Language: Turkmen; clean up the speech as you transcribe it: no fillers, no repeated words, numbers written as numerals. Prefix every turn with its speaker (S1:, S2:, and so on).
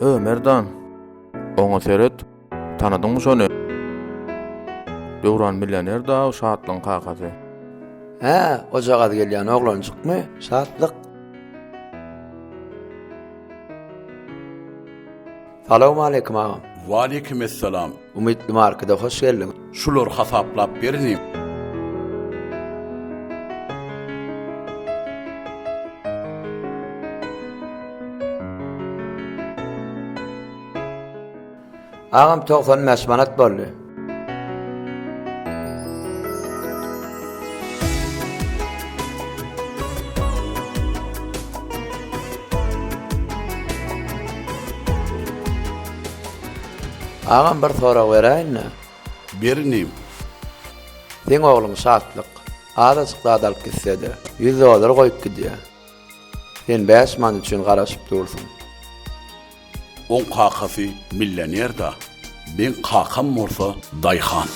S1: Ömerdan. Oňa seret. Tanadyňmy şonu? Döwran milyoner da şatlyň kakasy.
S2: He, o jagada gelýän oglanjykmy? Şatlyk. Salamu aleykum ağam.
S3: Waleykümesselam.
S2: Umidli markada hoş geldin.
S3: Şular hasaplap berni.
S2: Ağam 95 manat boldy. Ağam bir sorak beräýin.
S3: Berni.
S2: Seň ogluň şatlyk. Azajyk adalyk gitsede, $100 goýup gidýär. Sen 5 man üçin garaşyp dursun.
S3: On kakasy milyoner da. Ben kakam bolsa Dayhan.